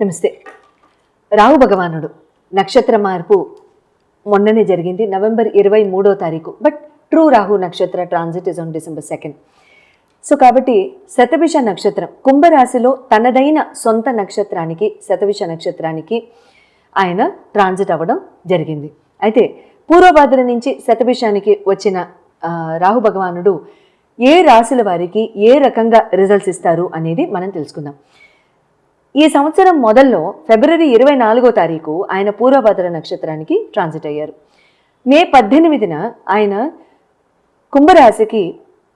నమస్తే. రాహు భగవానుడు నక్షత్ర మార్పు మొన్ననే జరిగింది, నవంబర్ 23వ తారీఖు. బట్ ట్రూ రాహు నక్షత్ర transit is on December 2nd. So కాబట్టి శతభిష నక్షత్రం కుంభరాశిలో తనదైన సొంత నక్షత్రానికి శతభిష నక్షత్రానికి ఆయన ట్రాన్సిట్ అవ్వడం జరిగింది. అయితే పూర్వభాద్ర నుంచి శతభిషానికి వచ్చిన రాహు భగవానుడు ఏ రాశుల వారికి ఏ రకంగా రిజల్ట్స్ ఇస్తారు అనేది మనం తెలుసుకుందాం. ఈ సంవత్సరం మొదల్లో ఫిబ్రవరి 24వ తారీఖు ఆయన పూర్వభద్ర నక్షత్రానికి ట్రాన్సిట్ అయ్యారు. మే 18న ఆయన కుంభరాశికి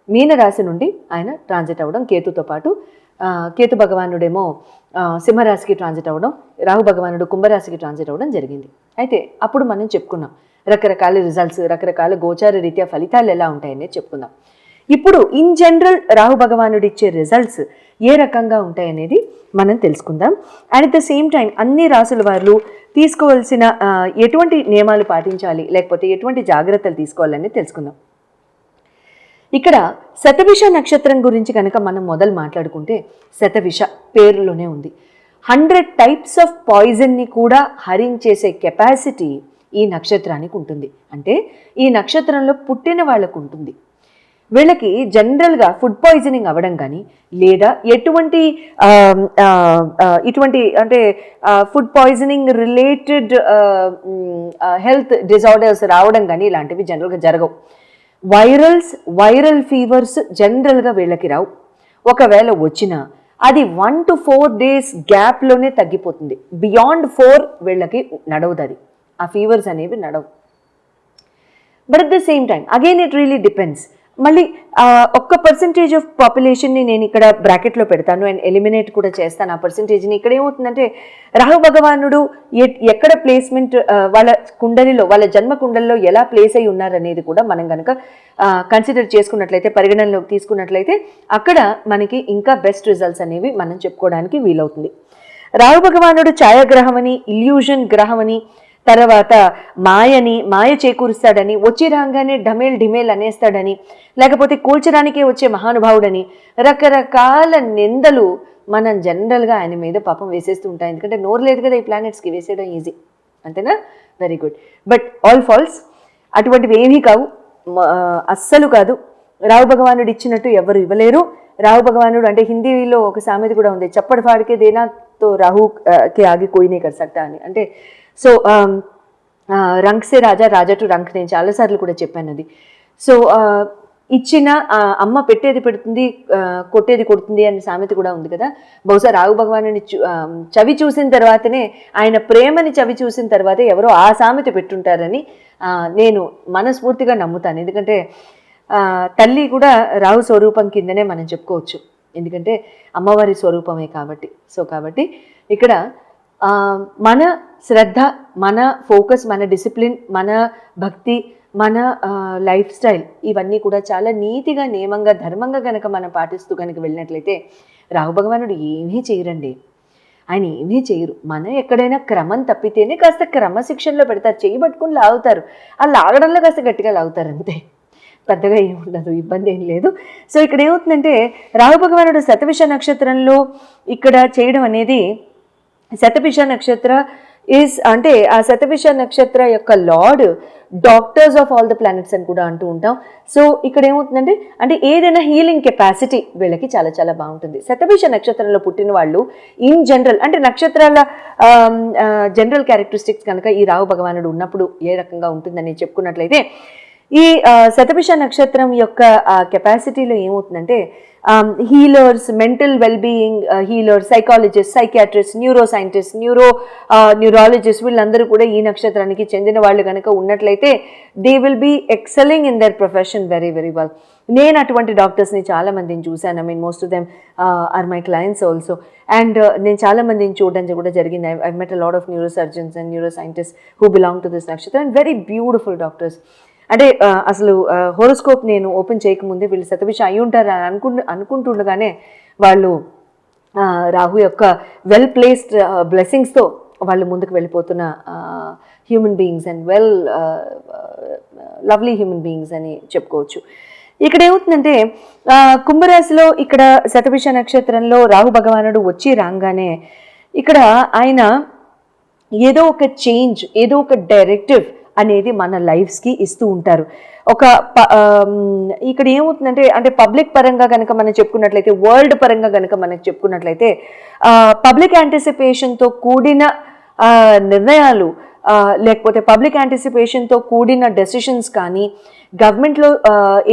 మీనరాశి నుండి ఆయన ట్రాన్సిట్ అవ్వడం, కేతుతో పాటు కేతు భగవానుడేమో సింహరాశికి ట్రాన్సిట్ అవ్వడం, రాహు భగవానుడు కుంభరాశికి ట్రాన్సిట్ అవ్వడం జరిగింది. అయితే అప్పుడు మనం చెప్పుకున్నాం రకరకాల రిజల్ట్స్, రకరకాల గోచార రీత్యా ఫలితాలు ఎలా ఉంటాయనేది చెప్పుకుందాం. ఇప్పుడు ఇన్ జనరల్ రాహు భగవానుడు ఇచ్చే రిజల్ట్స్ ఏ రకంగా ఉంటాయనేది మనం తెలుసుకుందాం. And at the same time అన్ని రాసుల వారు తీసుకోవాల్సిన ఎటువంటి నియమాలు పాటించాలి, లేకపోతే ఎటువంటి జాగ్రత్తలు తీసుకోవాలని తెలుసుకుందాం. ఇక్కడ శతభిష నక్షత్రం గురించి కనుక మనం మొదలు మాట్లాడుకుంటే, శతభిష పేరులోనే ఉంది. 100 టైప్స్ ఆఫ్ పాయిజన్ని కూడా హరించేసే కెపాసిటీ ఈ నక్షత్రానికి ఉంటుంది. అంటే ఈ నక్షత్రంలో పుట్టిన వాళ్ళకు ఉంటుంది. వీళ్ళకి జనరల్గా ఫుడ్ పాయిజనింగ్ అవ్వడం కానీ, లేదా ఇటువంటి అంటే food poisoning related health disorders రావడం కానీ ఇలాంటివి జనరల్గా జరగవు. వైరల్ ఫీవర్స్ జనరల్గా వీళ్ళకి రావు. ఒకవేళ వచ్చినా అది 1 to 4 days గ్యాప్లోనే తగ్గిపోతుంది. బియాండ్ 4 వీళ్ళకి నడవదు, అది ఆ ఫీవర్స్ అనేవి నడవు. But at the same time again it really depends. మళ్ళీ ఒక్క పర్సంటేజ్ ఆఫ్ పాపులేషన్ని నేను ఇక్కడ బ్రాకెట్లో పెడతాను అండ్ ఎలిమినేట్ కూడా చేస్తాను ఆ పర్సంటేజ్ని. ఇక్కడ ఏమవుతుందంటే రాహు భగవానుడు ఎక్కడ ప్లేస్మెంట్ వాళ్ళ కుండలిలో, వాళ్ళ జన్మ కుండలిలో ఎలా ప్లేస్ అయి ఉన్నారనేది కూడా మనం కనుక కన్సిడర్ చేసుకున్నట్లయితే, పరిగణనలోకి తీసుకున్నట్లయితే అక్కడ మనకి ఇంకా బెస్ట్ రిజల్ట్స్ అనేవి మనం చెప్పుకోవడానికి వీలవుతుంది. రాహు భగవానుడు ఛాయాగ్రహం అని, ఇల్యూజన్ గ్రహం అని, తర్వాత మాయ చేకూరుస్తాడని, వచ్చి రాగానే ఢమేల్ అనేస్తాడని, లేకపోతే కూల్చడానికే వచ్చే మహానుభావుడని రకరకాల నిందలు మనం జనరల్గా ఆయన మీద పాపం వేసేస్తూ ఉంటాం. ఎందుకంటే నోరు లేదు కదా ఈ ప్లానెట్స్కి, వేసేయడం ఈజీ, అంతేనా? Very good. But all false, అటువంటివి ఏమీ కావు, అస్సలు కాదు. రాహు భగవానుడు ఇచ్చినట్టు ఎవరు ఇవ్వలేరు. రాహు భగవానుడు అంటే హిందీలో ఒక సామెత కూడా ఉంది, చప్పటి ఫాడికే దేనాతో రాహుకి ఆగి కోయినే కర్ సక్తా అని. అంటే so రంక్ say Raja, Raja to రంక్, నేను చాలాసార్లు కూడా చెప్పాను అది. సో ఇచ్చిన అమ్మ పెట్టేది పెడుతుంది, కొట్టేది కొడుతుంది అనే సామెత కూడా ఉంది కదా. బహుశా రాహు భగవానుని చవి చూసిన తర్వాతనే, ఆయన ప్రేమని చవి చూసిన తర్వాతే ఎవరో ఆ సామెత పెట్టుంటారని నేను మనస్ఫూర్తిగా నమ్ముతాను. ఎందుకంటే తల్లి కూడా రాహు స్వరూపం కిందనే మనం చెప్పుకోవచ్చు, ఎందుకంటే అమ్మవారి స్వరూపమే కాబట్టి. సో కాబట్టి ఇక్కడ మన శ్రద్ధ, మన ఫోకస్, మన డిసిప్లిన్, మన భక్తి, మన లైఫ్ స్టైల్ ఇవన్నీ కూడా చాలా నీతిగా, నియమంగా, ధర్మంగా కనుక మనం పాటిస్తూ కనుక వెళ్ళినట్లయితే రాహు భగవానుడు ఏమీ చేయరండి. ఆయన ఏమీ చేయరు. మనం ఎక్కడైనా క్రమం తప్పితేనే కాస్త క్రమశిక్షణలో పెడతారు, చేయి పట్టుకుని లాగుతారు. ఆ లాగడంలో కాస్త గట్టిగా లాగుతారు, అంతే, పెద్దగా ఏముండదు, ఇబ్బంది ఏం లేదు. సో ఇక్కడ ఏమవుతుందంటే రాహు భగవానుడు శతభిష నక్షత్రంలో ఇక్కడ చేయడం అనేది, శతభిష నక్షత్ర అంటే ఆ శతభిష నక్షత్ర యొక్క lord doctors of all the planets అని కూడా అంటూ ఉంటాం. సో ఇక్కడ ఏమవుతుందంటే, అంటే ఏదైనా హీలింగ్ కెపాసిటీ వీళ్ళకి చాలా చాలా బాగుంటుంది. శతభిష నక్షత్రంలో పుట్టిన వాళ్ళు ఇన్ జనరల్, అంటే నక్షత్రాల జనరల్ క్యారెక్టరిస్టిక్స్ కనుక ఈ రాహు భగవానుడు ఉన్నప్పుడు ఏ రకంగా ఉంటుందని చెప్పుకున్నట్లయితే, ఈ శతభిష నక్షత్రం యొక్క కెపాసిటీలో ఏమవుతుందంటే, healers, mental wellbeing healers, psychologist, psychiatrist, neuroscientist, neurologist వీళ్ళందరూ కూడా ఈ నక్షత్రానికి చెందిన వాళ్ళు కనుక ఉన్నట్లయితే they will be excelling in their profession very very well. నేను అటువంటి డాక్టర్స్ని చాలామందిని చూశాను. I mean most of them are my clients also. And నేను చాలామందిని చూడడం కూడా జరిగింది. I met a lot of neurosurgeons and neuroscientist who belong to this నక్షత్రం అండ్ వెరీ బ్యూటిఫుల్ డాక్టర్స్. అంటే అసలు హోరోస్కోప్ నేను ఓపెన్ చేయకముందే వీళ్ళు శతభిష అయి ఉంటారు అనుకుంటుండగానే వాళ్ళు రాహు యొక్క వెల్ ప్లేస్డ్ బ్లెస్సింగ్స్తో వాళ్ళు ముందుకు వెళ్ళిపోతున్న human beings and lovely human beings అని చెప్పుకోవచ్చు. ఇక్కడ ఏమవుతుందంటే కుంభరాశిలో ఇక్కడ శతభిష నక్షత్రంలో రాహు భగవానుడు వచ్చి రాగానే ఇక్కడ ఆయన ఏదో ఒక చేంజ్, ఏదో ఒక డైరెక్టివ్ అనేది మన లైఫ్స్కి ఇస్తూ ఉంటారు. ఇక్కడ ఏమవుతుందంటే, అంటే పబ్లిక్ పరంగా కనుక మనం చెప్పుకున్నట్లయితే, వరల్డ్ పరంగా కనుక మనకు చెప్పుకున్నట్లయితే, పబ్లిక్ యాంటిసిపేషన్తో కూడిన నిర్ణయాలు, లేకపోతే పబ్లిక్ యాంటిసిపేషన్తో కూడిన డెసిషన్స్ కానీ, గవర్నమెంట్లో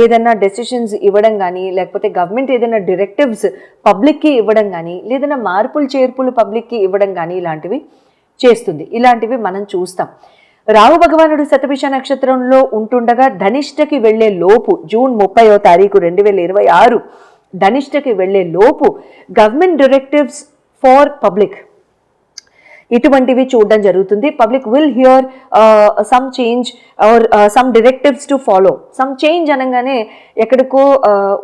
ఏదైనా డెసిషన్స్ ఇవ్వడం కానీ, లేకపోతే గవర్నమెంట్ ఏదైనా డైరెక్టివ్స్ పబ్లిక్కి ఇవ్వడం కానీ, లేదన్నా మార్పులు చేర్పులు పబ్లిక్కి ఇవ్వడం కానీ ఇలాంటివి చేస్తుంది. ఇలాంటివి మనం చూస్తాం. రాహు భగవానుడు శతభిష నక్షత్రంలో ఉంటుండగా ధనిష్టకి వెళ్లే లోపు, జూన్ 30వ తారీఖు 2026 ధనిష్టకి వెళ్లే లోపు గవర్నమెంట్ డైరెక్టివ్స్ ఫార్ పబ్లిక్ ఇటువంటివి చూడడం జరుగుతుంది. Public will hear some change or some directives to follow. Some change అనగానే ఎక్కడికో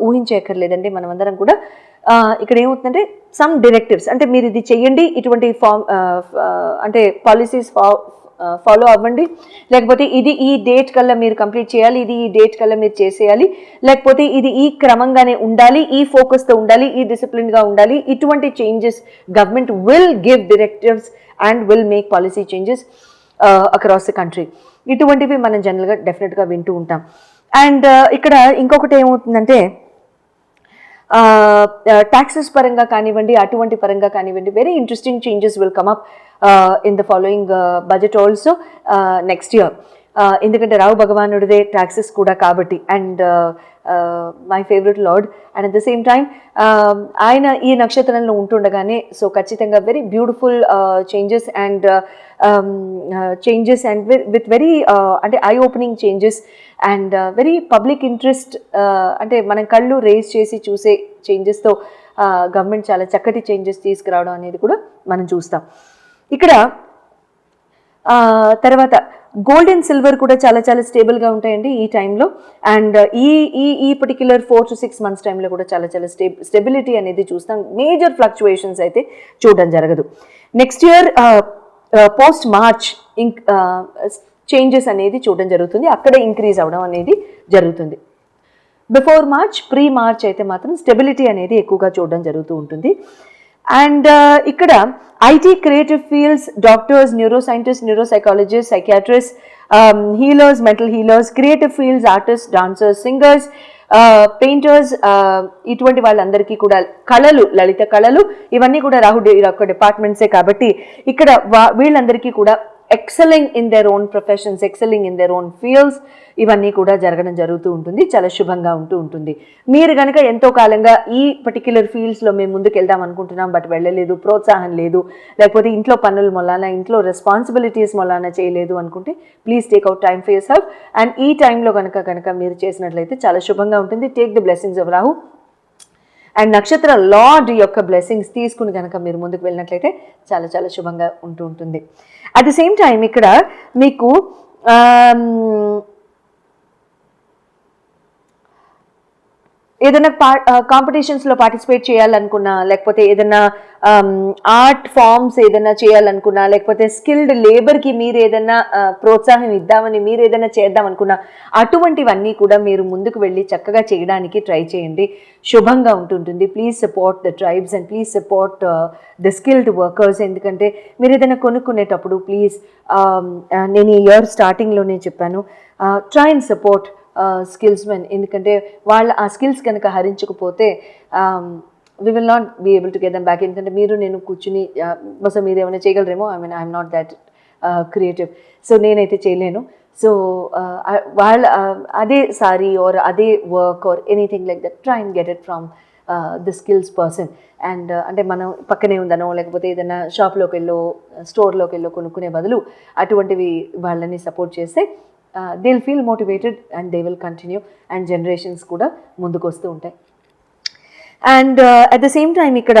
ఊహించేయక్కర్లేదండి. మనమందరం కూడా ఇక్కడ ఏమవుతుందంటే, సమ్ డైరెక్టివ్స్ అంటే మీరు ఇది చెయ్యండి, ఇటువంటి అంటే పాలసీస్ ఫాలో అవ్వండి, లేకపోతే ఇది ఈ డేట్ కల్లా మీరు కంప్లీట్ చేయాలి, ఇది ఈ డేట్ కల్లా మీరు చేసేయాలి, లేకపోతే ఇది ఈ క్రమంగానే ఉండాలి, ఈ ఫోకస్తో ఉండాలి, ఈ డిసిప్లిన్గా ఉండాలి. ఇటువంటి changes government will give directives and will make policy changes across the country. ఇటువంటివి మనం జనరల్గా డెఫినెట్గా వింటూ ఉంటాం. అండ్ ఇక్కడ ఇంకొకటి ఏమవుతుందంటే, taxes పరంగా కానివ్వండి, అటువంటి పరంగా కానివ్వండి, very interesting changes will come up in the following budget also next year. ఎందుకంటే రావు భగవానుడిదే ట్యాక్సెస్ కూడా కాబట్టి, and my favourite lord, and at the same time ఆయన ఈ నక్షత్రంలో ఉంటుండగానే, సో ఖచ్చితంగా very beautiful changes and with very అంటే eye opening changes and very public interest, అంటే మనం కళ్ళు రేజ్ చేసి చూసే చేంజెస్తో గవర్నమెంట్ చాలా చక్కటి చేంజెస్ తీసుకురావడం అనేది కూడా మనం చూస్తాం. ఇక్కడ తర్వాత గోల్డ్ అండ్ సిల్వర్ కూడా చాలా చాలా స్టేబుల్గా ఉంటాయండి ఈ టైంలో. అండ్ ఈ పర్టిక్యులర్ 4 to 6 months టైంలో కూడా చాలా చాలా స్టెబిలిటీ అనేది చూస్తాం. మేజర్ ఫ్లక్చువేషన్స్ అయితే చూడడం జరగదు. Next year post March changes అనేది చూడడం జరుగుతుంది. అక్కడే ఇంక్రీజ్ అవ్వడం అనేది జరుగుతుంది. బిఫోర్ మార్చ్, ప్రీ మార్చ్ అయితే మాత్రం స్టెబిలిటీ అనేది ఎక్కువగా చూడడం జరుగుతూ ఉంటుంది. అండ్ ఇక్కడ IT, creative fields, doctors, neuro scientist, neuro psychologist, psychiatrist, healers, mental healers, creative fields, artist, dancers, singers, painters, ఇటువంటి వాళ్ళందరికీ కూడా కళలు, లలిత కళలు, ఇవన్నీ కూడా రాహు యొక్క డిపార్ట్మెంట్సే కాబట్టి ఇక్కడ వీళ్ళందరికీ కూడా excelling in their own professions, excelling in their own fields, ఇవన్నీ కూడా జరగడం జరుగుతూ ఉంటుంది. చాలా శుభంగా ఉంటూ ఉంటుంది. మీరు కనుక ఎంతో కాలంగా ఈ పర్టిక్యులర్ ఫీల్డ్స్లో మేము ముందుకు వెళ్దాం అనుకుంటున్నాం, బట్ వెళ్ళలేదు, ప్రోత్సాహం లేదు, లేకపోతే ఇంట్లో పనుల మొలాన, ఇంట్లో రెస్పాన్సిబిలిటీస్ మొలాన చేయలేదు అనుకుంటే, please take out time for your self. And ఈ టైంలో కనుక మీరు చేసినట్లయితే చాలా శుభంగా ఉంటుంది. Take the blessings of Rahu and నక్షత్ర లార్డ్ యొక్క బ్లెస్సింగ్స్ తీసుకుని కనుక మీరు ముందుకు వెళ్ళినట్లయితే చాలా చాలా శుభంగా ఉంటూ ఉంటుంది. అట్ ద సేమ్ టైం ఇక్కడ మీకు ఏదైనా కాంపిటీషన్స్లో పార్టిసిపేట్ చేయాలనుకున్నా, లేకపోతే ఏదైనా ఆర్ట్ ఫామ్స్ ఏదైనా చేయాలనుకున్నా, లేకపోతే స్కిల్డ్ లేబర్కి మీరు ఏదైనా ప్రోత్సాహం ఇద్దామని మీరు ఏదైనా చేద్దామనుకున్నా, అటువంటివన్నీ కూడా మీరు ముందుకు వెళ్ళి చక్కగా చేయడానికి ట్రై చేయండి. శుభంగా ఉంటుంటుంది. Please support the tribes and please support the skilled workers. ఎందుకంటే మీరు ఏదైనా కొనుక్కునేటప్పుడు ప్లీజ్, నేను ఈ ఇయర్ స్టార్టింగ్లోనే చెప్పాను, try and support skills men. ఎందుకంటే వాళ్ళ ఆ స్కిల్స్ కనుక హరించకపోతే we will not be able to get them back. ఎందుకంటే మీరు నేను కూర్చుని బహుశా మీరు ఏమైనా చేయగలరేమో, I'm not that creative, so నేనైతే చేయలేను. సో వాళ్ళ అదే సారీ ఆర్ అదే work or anything like that, try and get it from the skills person. And అంటే మనం పక్కనే ఉందనో, లేకపోతే ఏదైనా షాప్లోకి వెళ్ళో, స్టోర్లోకి వెళ్ళో కొనుక్కునే బదులు అటువంటివి వాళ్ళని సపోర్ట్ చేస్తే they'll feel motivated and they will continue, and generations కూడా ముందుకు వస్తూ ఉంటాయి. And at the same time ఇక్కడ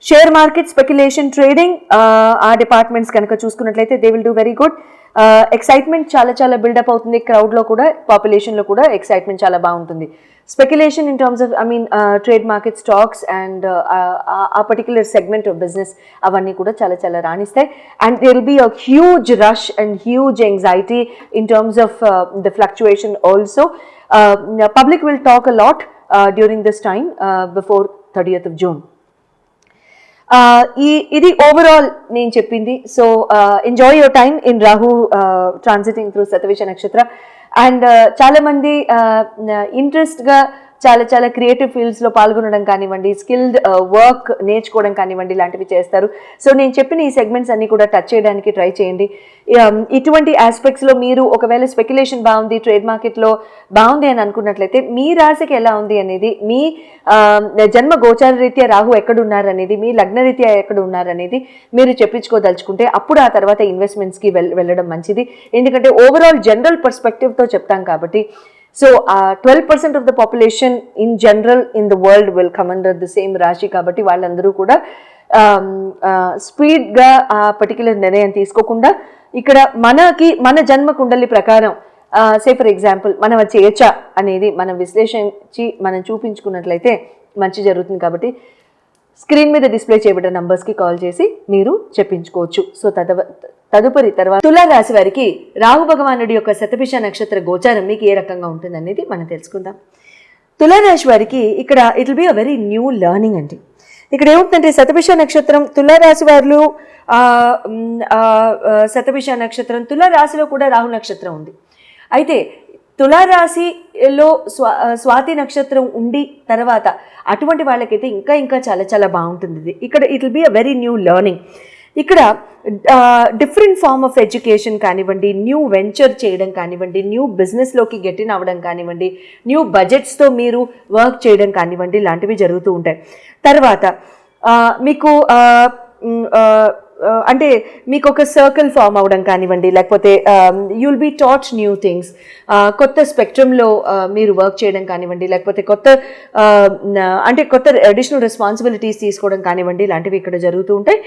షేర్ మార్కెట్, స్పెక్యులేషన్, ట్రేడింగ్, ఆ డిపార్ట్మెంట్స్ కనుక చూసుకున్నట్లయితే they will do very good. Excitement చాలా చాలా బిల్డప్ అవుతుంది. క్రౌడ్లో కూడా, పాపులేషన్లో కూడా ఎక్సైట్మెంట్ చాలా బాగుంటుంది. Speculation in terms of trade market, stocks and ఆ పర్టిక్యులర్ సెగ్మెంట్ ఆఫ్ బిజినెస్, అవన్నీ కూడా చాలా చాలా రాణిస్తాయి. And there will be a huge rush and huge anxiety in terms of the fluctuation also. Public will talk a lot during this time before 30th of June. ఇది overall నేను చెప్పింది. So enjoy your time in Rahu transiting through Shatabhisha నక్షత్ర. And చాలా మంది ఇంట్రెస్ట్గా చాలా చాలా creative ఫీల్డ్స్లో పాల్గొనడం కానివ్వండి, స్కిల్డ్ వర్క్ నేర్చుకోవడం కానివ్వండి, ఇలాంటివి చేస్తారు. సో నేను చెప్పిన ఈ సెగ్మెంట్స్ అన్ని కూడా టచ్ చేయడానికి ట్రై చేయండి. ఇటువంటి ఆస్పెక్ట్స్లో మీరు ఒకవేళ స్పెక్యులేషన్ బాగుంది, ట్రేడ్ మార్కెట్లో బాగుంది అని అనుకున్నట్లయితే మీ రాశికి ఎలా ఉంది అనేది, మీ జన్మ గోచార రీత్యా రాహు ఎక్కడున్నారు అనేది, మీ లగ్న రీత్యా ఎక్కడ ఉన్నారు అనేది మీరు చెప్పించుకోదలుచుకుంటే అప్పుడు ఆ తర్వాత ఇన్వెస్ట్మెంట్స్కి వెళ్ళడం మంచిది. ఎందుకంటే ఓవరాల్ జనరల్ పర్స్పెక్టివ్తో చెప్తాం కాబట్టి. So 12% of the population in general in the world will come under the same రాశి. కాబట్టి వాళ్ళందరూ కూడా స్పీడ్గా ఆ పర్టికులర్ నిర్ణయం తీసుకోకుండా ఇక్కడ మన జన్మ కుండలి ప్రకారం సే ఫర్ ఎగ్జాంపుల్ మనం చేయొచ్చా అనేది మనం విశ్లేషించి మనం చూపించుకున్నట్లయితే మంచి జరుగుతుంది. కాబట్టి స్క్రీన్ మీద డిస్ప్లే చేయబడిన నంబర్స్కి కాల్ చేసి మీరు చెప్పించుకోవచ్చు. సో తదుపరి తర్వాత తులారాశి వారికి రాహు భగవానుడి యొక్క శతభిష నక్షత్ర గోచారం మీకు ఏ రకంగా ఉంటుంది అనేది మనం తెలుసుకుందాం. తులారాశి వారికి ఇక్కడ it will be a very new learning అండి. ఇక్కడ ఏమవుతుందంటే శతభిష నక్షత్రం తులారాశి వారు శతభిష నక్షత్రం తులారాశిలో కూడా రాహు నక్షత్రం ఉంది. అయితే తులారాశిలో స్వాతి నక్షత్రం ఉండి తర్వాత అటువంటి వాళ్ళకైతే ఇంకా చాలా చాలా బాగుంటుంది. ఇక్కడ it will be a very new learning. ఇక్కడ డిఫరెంట్ ఫార్మ్ ఆఫ్ ఎడ్యుకేషన్ కానివ్వండి, న్యూ వెంచర్ చేయడం కానివ్వండి, న్యూ బిజినెస్లోకి గెట్ ఇన్ అవ్వడం కానివ్వండి, న్యూ బడ్జెట్స్తో మీరు వర్క్ చేయడం కానివ్వండి, ఇలాంటివి జరుగుతూ ఉంటాయి. తర్వాత మీకు అంటే మీకు ఒక సర్కిల్ ఫామ్ అవ్వడం కానివ్వండి, లేకపోతే you'll be taught new things, కొత్త స్పెక్ట్రమ్లో మీరు వర్క్ చేయడం కానివ్వండి, లేకపోతే కొత్త అడిషనల్ రెస్పాన్సిబిలిటీస్ తీసుకోవడం కానివ్వండి, ఇలాంటివి ఇక్కడ జరుగుతూ ఉంటాయి.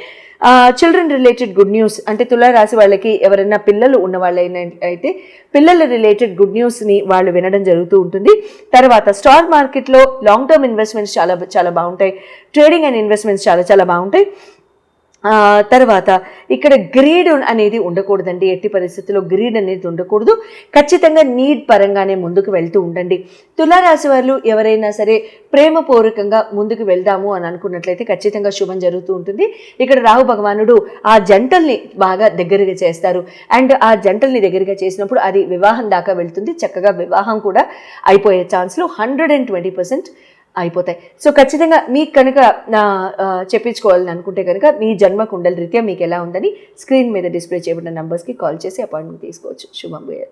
చిల్డ్రన్ రిలేటెడ్ గుడ్ న్యూస్, అంటే తులారాశి వాళ్ళకి ఎవరైనా పిల్లలు ఉన్న వాళ్ళైనా అయితే పిల్లల రిలేటెడ్ గుడ్ న్యూస్ని వాళ్ళు వినడం జరుగుతూ ఉంటుంది. తర్వాత స్టాక్ మార్కెట్లో లాంగ్ టర్మ్ ఇన్వెస్ట్మెంట్స్ చాలా చాలా బాగుంటాయి. ట్రేడింగ్ అండ్ ఇన్వెస్ట్మెంట్స్ చాలా చాలా బాగుంటాయి. తర్వాత ఇక్కడ గ్రీడ్ అనేది ఉండకూడదండి. ఎట్టి పరిస్థితుల్లో గ్రీడ్ అనేది ఉండకూడదు. ఖచ్చితంగా నీడ్ పరంగానే ముందుకు వెళ్తూ ఉండండి. తులారాశి వాళ్ళు ఎవరైనా సరే ప్రేమపూర్వకంగా ముందుకు వెళ్దాము అని అనుకున్నట్లయితే ఖచ్చితంగా శుభం జరుగుతూ ఉంటుంది. ఇక్కడ రాహు భగవానుడు ఆ జంటల్ని బాగా దగ్గరగా చేస్తారు. అండ్ ఆ జంటల్ని దగ్గరగా చేసినప్పుడు అది వివాహం దాకా వెళ్తుంది. చక్కగా వివాహం కూడా అయిపోయే ఛాన్స్లు 120% అయిపోతాయి. సో ఖచ్చితంగా మీకు కనుక చెప్పించుకోవాలని అనుకుంటే కనుక మీ జన్మ కుండల రీత్యా మీకు ఎలా ఉందని స్క్రీన్ మీద డిస్ప్లే చేయబడిన నంబర్స్కి కాల్ చేసి అపాయింట్మెంట్ తీసుకోవచ్చు. శుభం భూయాత్.